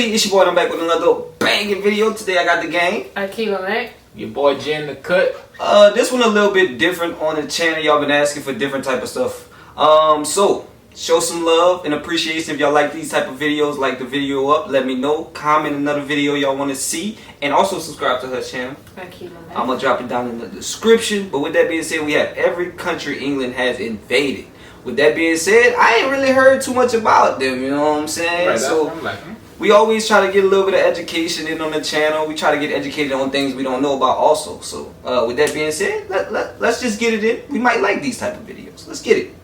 everybody, it's your boy, I'm back with another banging video. Today I got the gang. Akiva, man. Your boy Jen the Cut. This one a little bit different on the channel. Y'all been asking for different type of stuff. So show some love and appreciation if y'all like these type of videos. Like the video up, let me know. Comment another video y'all want to see, and also subscribe to her channel. Akiva, man. I'm gonna drop it down in the description. But with that being said, we have every country England has invaded. With that being said, I ain't really heard too much about them, you know what I'm saying? Right, so we always try to get a little bit of education in on the channel. We try to get educated on things we don't know about also. So with that being said, let's just get it in. We might like these type of videos. Let's get it.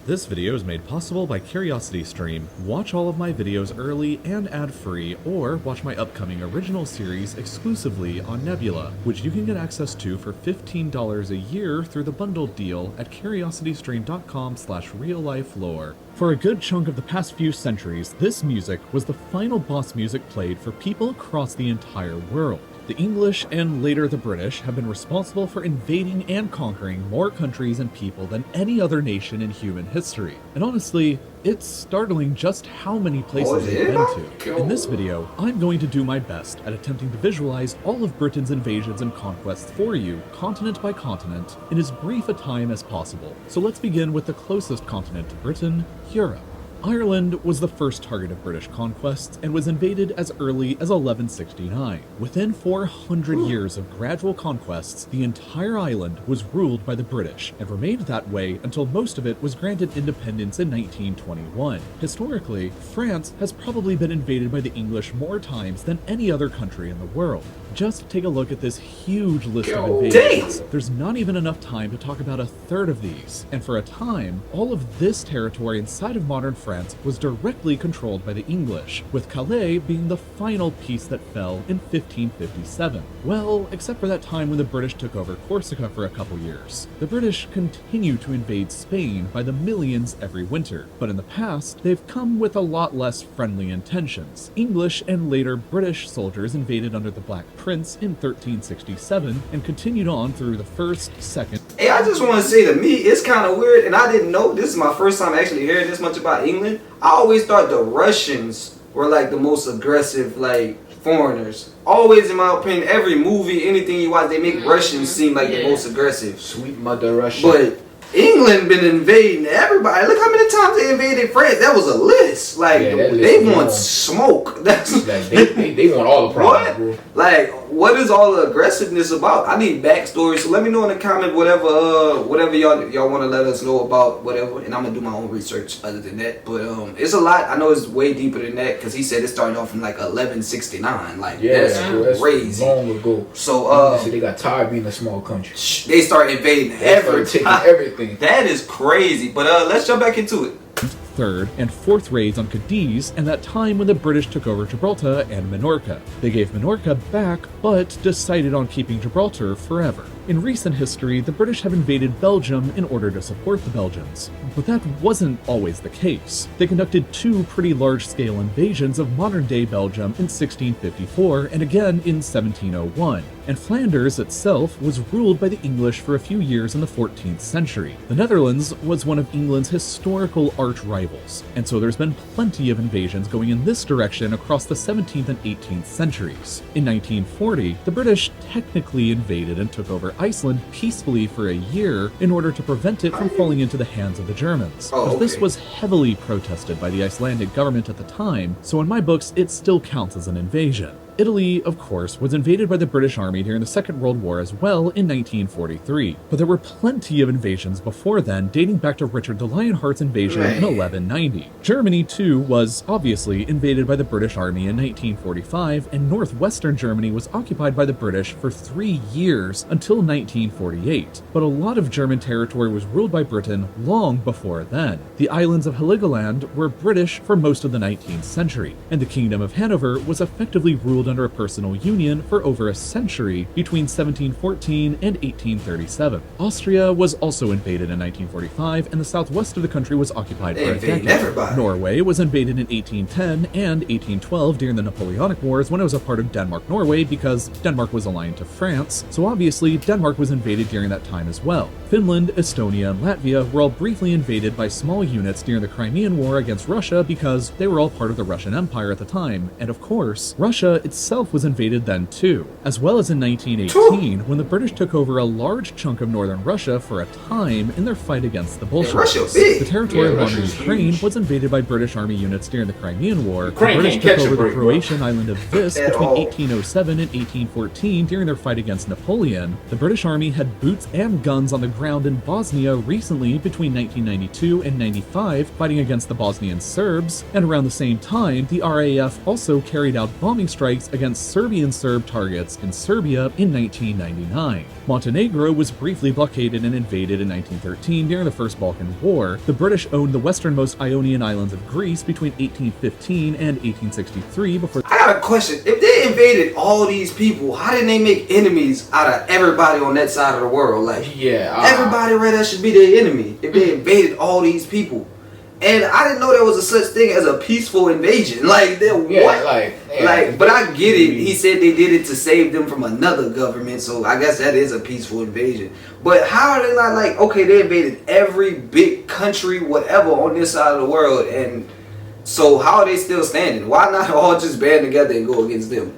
This video is made possible by CuriosityStream. Watch all of my videos early and ad-free, or watch my upcoming original series exclusively on Nebula, which you can get access to for $15 a year through the bundled deal at curiositystream.com/reallifelore. For a good chunk of the past few centuries, this music was the final boss music played for people across the entire world. The English and later the British have been responsible for invading and conquering more countries and people than any other nation in human history. And honestly, it's startling just how many places they've been to. In this video, I'm going to do my best at attempting to visualize all of Britain's invasions and conquests for you, continent by continent, in as brief a time as possible. So let's begin with the closest continent to Britain, Europe. Ireland was the first target of British conquests and was invaded as early as 1169. Within 400 years of gradual conquests, the entire island was ruled by the British and remained that way until most of it was granted independence in 1921. Historically, France has probably been invaded by the English more times than any other country in the world. Just take a look at this huge list of invasions. There's not even enough time to talk about a third of these, and for a time, all of this territory inside of modern France was directly controlled by the English, with Calais being the final piece that fell in 1557. Well, except for that time when the British took over Corsica for a couple years. The British continue to invade Spain by the millions every winter, but in the past, they've come with a lot less friendly intentions. English and later British soldiers invaded under the Black Prince in 1367 and continued on through the first, second. Hey, I just want to say, to me, it's kind of weird, and I didn't know. This is my first time actually hearing this much about England. I always thought the Russians were like the most aggressive, like, foreigners. Always, in my opinion, every movie, anything you watch, they make Russians seem like the most aggressive. Sweet mother Russia. But England been invading everybody. Look how many times they invaded France. That was a list. Like, they want smoke. That's like they want all the problems. What? Bro. Like, what is all the aggressiveness about? I need backstory. So let me know in the comment whatever y'all want to let us know about whatever, and I'm gonna do my own research other than that. But it's a lot. I know it's way deeper than that because he said it started off in like 1169. Like, that's crazy. Long ago. So they got tired of being a small country. They started invading taking everything. That is crazy. But let's jump back into it. Third and fourth raids on Cadiz, and that time when the British took over Gibraltar and Minorca. They gave Minorca back, but decided on keeping Gibraltar forever. In recent history, the British have invaded Belgium in order to support the Belgians, but that wasn't always the case. They conducted two pretty large-scale invasions of modern-day Belgium in 1654 and again in 1701, and Flanders itself was ruled by the English for a few years in the 14th century. The Netherlands was one of England's historical arch-rivals, and so there's been plenty of invasions going in this direction across the 17th and 18th centuries. In 1940, the British technically invaded and took over Iceland peacefully for a year in order to prevent it from falling into the hands of the Germans. But this was heavily protested by the Icelandic government at the time, so in my books it still counts as an invasion. Italy, of course, was invaded by the British Army during the Second World War as well in 1943, but there were plenty of invasions before then, dating back to Richard the Lionheart's invasion in 1190. Germany, too, was obviously invaded by the British Army in 1945, and northwestern Germany was occupied by the British for 3 years until 1948. But a lot of German territory was ruled by Britain long before then. The islands of Heligoland were British for most of the 19th century, and the Kingdom of Hanover was effectively ruled ruled under a personal union for over a century between 1714 and 1837. Austria was also invaded in 1945, and the southwest of the country was occupied They for a invaded decade. everybody. Norway was invaded in 1810 and 1812 during the Napoleonic Wars when it was a part of Denmark-Norway because Denmark was aligned to France, so obviously Denmark was invaded during that time as well. Finland, Estonia, and Latvia were all briefly invaded by small units during the Crimean War against Russia because they were all part of the Russian Empire at the time, and of course, Russia itself was invaded then too, as well as in 1918 when the British took over a large chunk of northern Russia for a time in their fight against the Bolsheviks. Russia big. The territory of modern Russia's Ukraine huge. was invaded by British army units during the Crimean War. Ukraine The British can't took catch a over the break, bro. Croatian island of Vis At between all. 1807 and 1814 during their fight against Napoleon. The British army had boots and guns on the ground in Bosnia recently between 1992 and 95 fighting against the Bosnian Serbs, and around the same time the RAF also carried out bombing strikes against Serbian Serb targets in Serbia in 1999. Montenegro was briefly blockaded and invaded in 1913 during the First Balkan War. The British owned the westernmost Ionian islands of Greece between 1815 and 1863 before I got a question. If they invaded all these people, how didn't they make enemies out of everybody on that side of the world? Like, Yeah. everybody right there should be their enemy if they invaded all these people. And I didn't know there was a such thing as a peaceful invasion. Like, Yeah, what? like, But I get it. He said they did it to save them from another government, so I guess that is a peaceful invasion. But how are they not like, okay, they invaded every big country, whatever, on this side of the world, and so how are they still standing? Why not all just band together and go against them?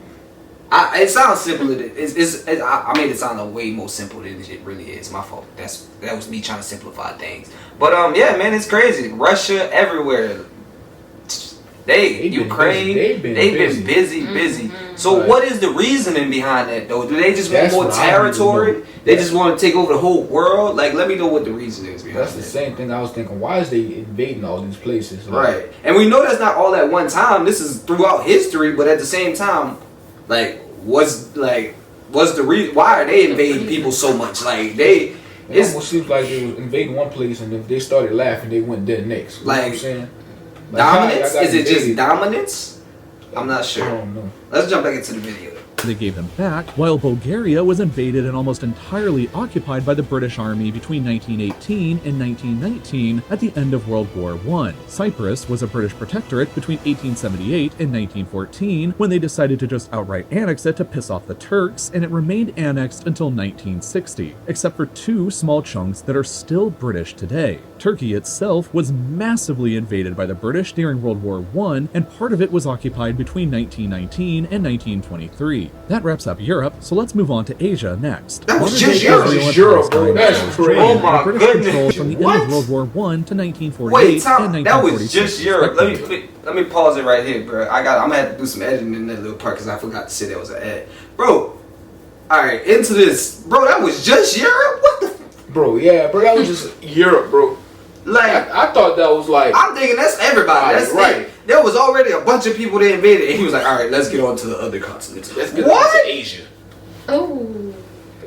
It sounds simple. I made it sound way more simple than it really is. My fault. That was me trying to simplify things. But yeah, man, it's crazy. Russia everywhere. Ukraine. They've been busy. So Right. what is the reasoning behind that though? Do they just want That's more what I need to territory? know. They just want to take over the whole world? Like, let me know what the reason is behind That's the that. same thing I was thinking. Why is they invading all these places? Like, Right. And we know that's not all at one time. This is throughout history, but at the same time, like, what's the reason? Why are they invading people so much? Like, It it's almost seems like they was invading one place and if they started laughing, they went dead next. You know what I'm Like, saying? Like, how dominance? y'all got Is it just invaded? dominance? I'm not I sure. don't know. Let's jump back into the video. they gave them back, while Bulgaria was invaded and almost entirely occupied by the British Army between 1918 and 1919 at the end of World War I. Cyprus was a British protectorate between 1878 and 1914 when they decided to just outright annex it to piss off the Turks, and it remained annexed until 1960, except for two small chunks that are still British today. Turkey itself was massively invaded by the British during World War I, and part of it was occupied between 1919 and 1923. That wraps up Europe, so let's move on to Asia next. That was Modern-day just Europe. Israel and Europe, bro. Palestine That's was crazy. joined Oh my in British goodness. control from the end What? of World War I to 1948 Wait, Tom, and that was 1946. just Europe. respectively. Let me pause it right here, bro. I'm gonna have to do some editing in that little part because I forgot to say that was an ad, bro. All right, into this, bro. That was just Europe. What the? Bro, yeah, bro, that was just Europe, bro. Like, I thought that was like, I'm thinking that's everybody. That's Right. it. There was already a bunch of people that invaded, and he was like, "All right, let's get on to the other continents." let's get What? to Asia. Oh.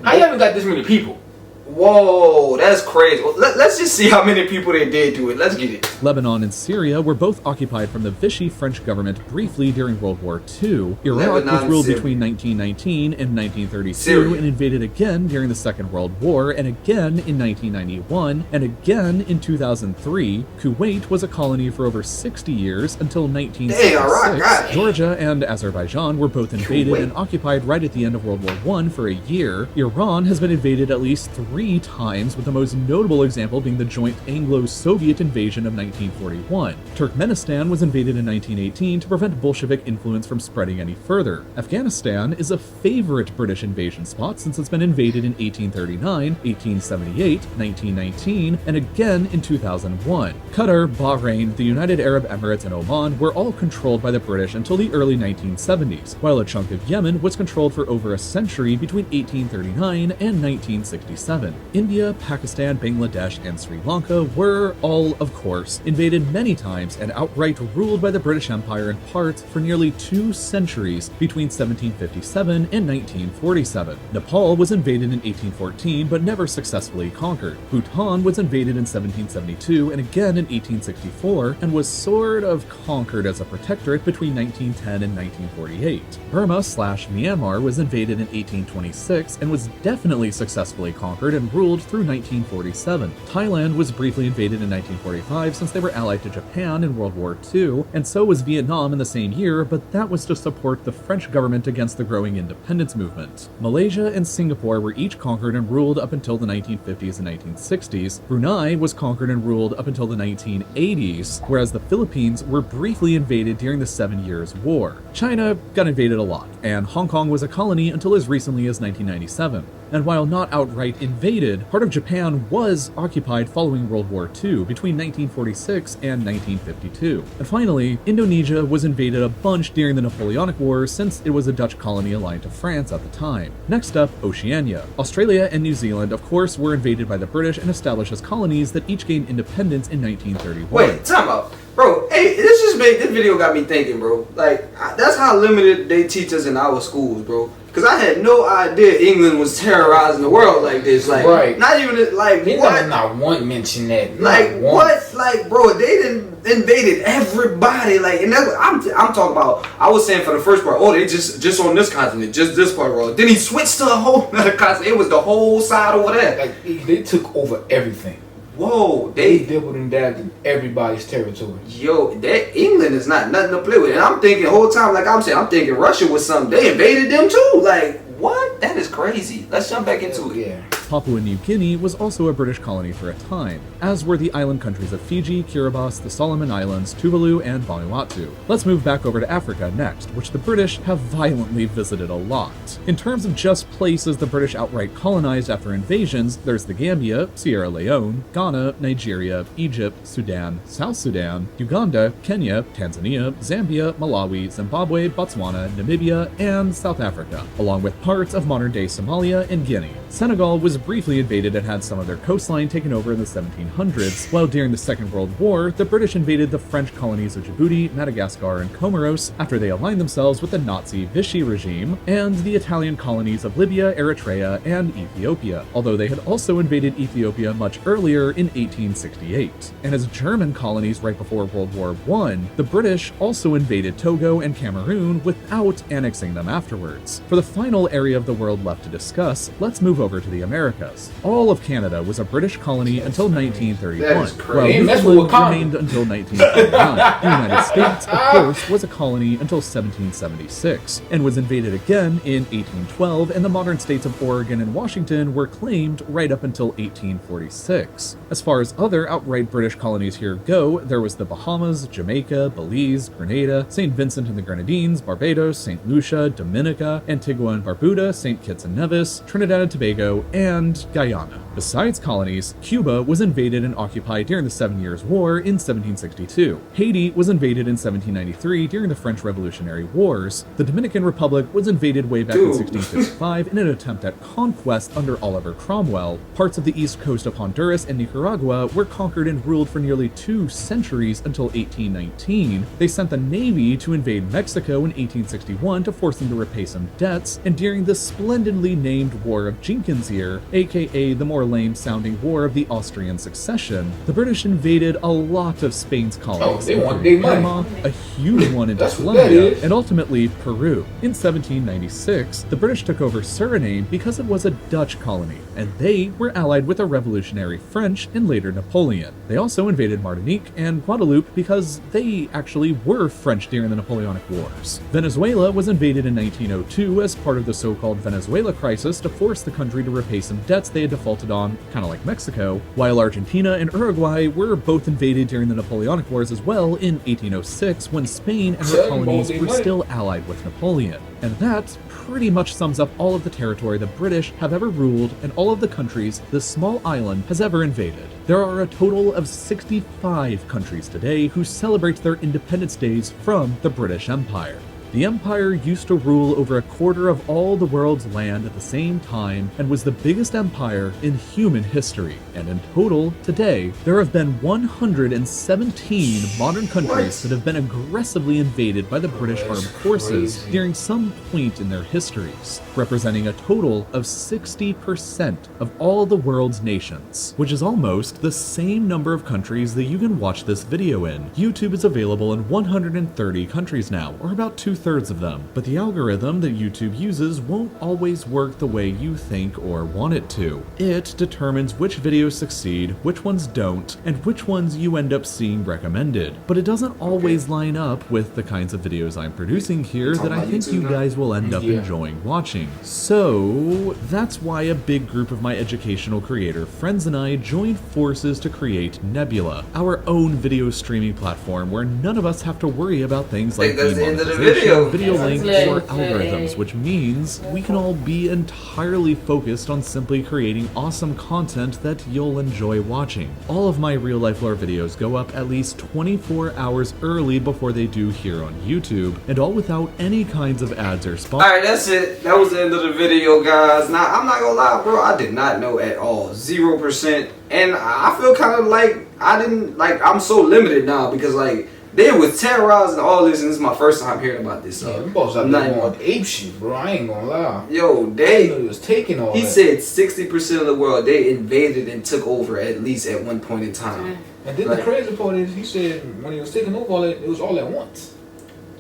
I haven't got this many people. Whoa, that's crazy. Well, let's just see how many people they did do it. Let's get it. Lebanon and Syria were both occupied from the Vichy French government briefly during World War II. Iraq Lebanon was and ruled Syria. between 1919 and 1932 Syria. and invaded again during the Second World War and again in 1991 and again in 2003. Kuwait was a colony for over 60 years until 1966. Dang, Iraq, God. Georgia and Azerbaijan were both invaded Kuwait. and occupied right at the end of World War I for a year. Iran has been invaded at least 3 times, with the most notable example being the joint Anglo-Soviet invasion of 1941. Turkmenistan was invaded in 1918 to prevent Bolshevik influence from spreading any further. Afghanistan is a favorite British invasion spot since it's been invaded in 1839, 1878, 1919, and again in 2001. Qatar, Bahrain, the United Arab Emirates, and Oman were all controlled by the British until the early 1970s, while a chunk of Yemen was controlled for over a century between 1839 and 1967. 1847. India, Pakistan, Bangladesh, and Sri Lanka were all, of course, invaded many times and outright ruled by the British Empire in parts for nearly 2 centuries between 1757 and 1947. Nepal was invaded in 1814 but never successfully conquered. Bhutan was invaded in 1772 and again in 1864 and was sort of conquered as a protectorate between 1910 and 1948. Burma/Myanmar was invaded in 1826 and was definitely successfully conquered and ruled through 1947. Thailand was briefly invaded in 1945 since they were allied to Japan in World War II, and so was Vietnam in the same year, but that was to support the French government against the growing independence movement. Malaysia and Singapore were each conquered and ruled up until the 1950s and 1960s. Brunei was conquered and ruled up until the 1980s, whereas the Philippines were briefly invaded during the 7 Years' War. China got invaded a lot, and Hong Kong was a colony until as recently as 1997. And while not outright invaded, part of Japan was occupied following World War II between 1946 and 1952. And finally, Indonesia was invaded a bunch during the Napoleonic Wars since it was a Dutch colony aligned to France at the time. Next up, Oceania. Australia and New Zealand, of course, were invaded by the British and established as colonies that each gained independence in 1931. Wait, time out. Bro, hey, this video got me thinking, bro. Like, that's how limited they teach us in our schools, bro. Because I had no idea England was terrorizing the world like this. Like, right. Not even, like, They what? never not one mention that. Like, Not what? once. Like, bro, they didn't invaded everybody. Like, and that's, I'm talking about, I was saying for the first part, oh, they just on this continent, just this part, bro. Then he switched to a whole other continent. It was the whole side over there. Like, they took over everything. Whoa, They dabbled and dabbled in everybody's territory. Yo, that England is not nothing to play with. And I'm thinking the whole time, like I'm saying, I'm thinking Russia was something. They invaded them too. Like, what? That is crazy. Let's jump back into it. Yeah. Papua New Guinea was also a British colony for a time, as were the island countries of Fiji, Kiribati, the Solomon Islands, Tuvalu, and Vanuatu. Let's move back over to Africa next, which the British have violently visited a lot. In terms of just places the British outright colonized after invasions, there's the Gambia, Sierra Leone, Ghana, Nigeria, Egypt, Sudan, South Sudan, Uganda, Kenya, Tanzania, Zambia, Malawi, Zimbabwe, Botswana, Namibia, and South Africa, along with parts of modern-day Somalia and Guinea. Senegal was briefly invaded and had some of their coastline taken over in the 1700s, while during the Second World War, the British invaded the French colonies of Djibouti, Madagascar, and Comoros after they aligned themselves with the Nazi Vichy regime, and the Italian colonies of Libya, Eritrea, and Ethiopia, although they had also invaded Ethiopia much earlier in 1868. And as German colonies right before World War I, the British also invaded Togo and Cameroon without annexing them afterwards. For the final area of the world left to discuss, let's move over to the Americas. All of Canada was a British colony until 1931, That is crazy. while That's Newfoundland what remained until 1949. The United States, of course, was a colony until 1776, and was invaded again in 1812, and the modern states of Oregon and Washington were claimed right up until 1846. As far as other outright British colonies here go, there was the Bahamas, Jamaica, Belize, Grenada, St. Vincent and the Grenadines, Barbados, St. Lucia, Dominica, Antigua and Barbuda, St. Kitts and Nevis, Trinidad and Tobago, and Guyana. Besides colonies, Cuba was invaded and occupied during the 7 Years' War in 1762. Haiti was invaded in 1793 during the French Revolutionary Wars. The Dominican Republic was invaded way back in 1655 in an attempt at conquest under Oliver Cromwell. Parts of the east coast of Honduras and Nicaragua were conquered and ruled for nearly 2 centuries until 1819. They sent the Navy to invade Mexico in 1861 to force them to repay some debts, and during the splendidly named War of Jenkins Year, aka the more lame-sounding War of the Austrian Succession, the British invaded a lot of Spain's colonies, they want including big money. Panama, a huge one into That's what that Colombia, is. and ultimately Peru. In 1796, the British took over Suriname because it was a Dutch colony, and they were allied with the revolutionary French and later Napoleon. They also invaded Martinique and Guadeloupe because they actually were French during the Napoleonic Wars. Venezuela was invaded in 1902 as part of the so-called Venezuela crisis to force the country to repay some debts they had defaulted on, kind of like Mexico, while Argentina and Uruguay were both invaded during the Napoleonic Wars as well in 1806 when Spain and her colonies were still allied with Napoleon. And that pretty much sums up all of the territory the British have ever ruled and all of the countries this small island has ever invaded. There are a total of 65 countries today who celebrate their independence days from the British Empire. The empire used to rule over a quarter of all the world's land at the same time and was the biggest empire in human history. And in total, today, there have been 117 modern countries that have been aggressively invaded by the British Armed Forces during some point in their histories, representing a total of 60% of all the world's nations, which is almost the same number of countries that you can watch this video in. YouTube is available in 130 countries now, or about 2/3 of them, but the algorithm that YouTube uses won't always work the way you think or want it to. It determines which videos succeed, which ones don't, and which ones you end up seeing recommended. But it doesn't always line up with the kinds of videos I'm producing here that I think you guys will end up enjoying watching. So that's why a big group of my educational creator friends and I joined forces to create Nebula, our own video streaming platform where none of us have to worry about things like demonetization, video links, or algorithms, which means we can all be entirely focused on simply creating awesome content that you'll enjoy watching. All of my real life lore videos go up at least 24 hours early before they do here on YouTube, and all without any kinds of ads or sponsors. Alright, that's it. That was the end of the video, guys. Now, I'm not gonna lie, bro. I did not know at all. 0%. And I feel kind of like I'm so limited now because, like, they was terrorizing all this, and this is my first time hearing about this. Yeah, them boys out there going ape shit, bro. I ain't gonna lie. Yo, They was taking all he that. said 60% of the world, they invaded and took over at least at one point in time. And then the crazy part is, he said when he was taking over all that, it was all at once.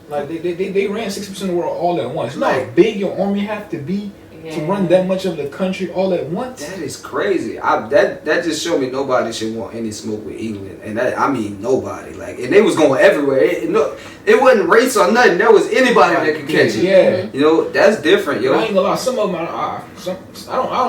Like they ran 60% of the world all at once. You know how big your army have to be to run that much of the country all at once? That is crazy. That just showed me nobody should want any smoke with England, and that, I mean nobody. Like, and they was going everywhere. It wasn't race or nothing. There was anybody that could catch it. Yeah, you know, that's different, yo. I ain't gonna lie. Some of them, I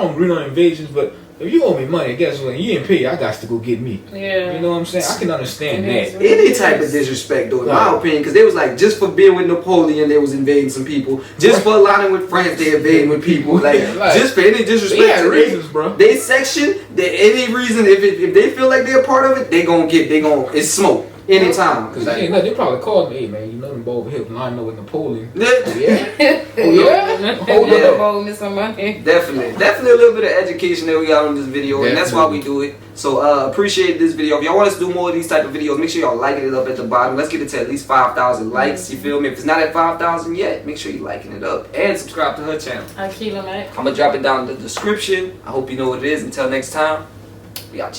don't agree on invasions, but if you owe me money, guess what? You didn't pay. I got to go get me. Yeah. You know what I'm saying? I can understand that. Any type of disrespect, though, in my opinion, because they was like, just for being with Napoleon, they was invading some people. Just for aligning with France, they invading with people. Like, just for any disrespect to reasons, bro. They section, any reason, if they feel like they're a part of it, it's smoke. Anytime. Cause they probably called me, hey man, you know them boy over here lining up with Napoleon. Yeah. Oh yeah? Hold up. Definitely a little bit of education that we got on this video, and that's why we do it. So appreciate this video. If y'all want us to do more of these type of videos, make sure y'all liking it up at the bottom. Let's get it to at least 5,000 likes. You feel me? If it's not at 5,000 yet, make sure you're liking it up and subscribe to her channel. Akila, mate. I'm gonna drop it down in the description. I hope you know what it is. Until next time, we out.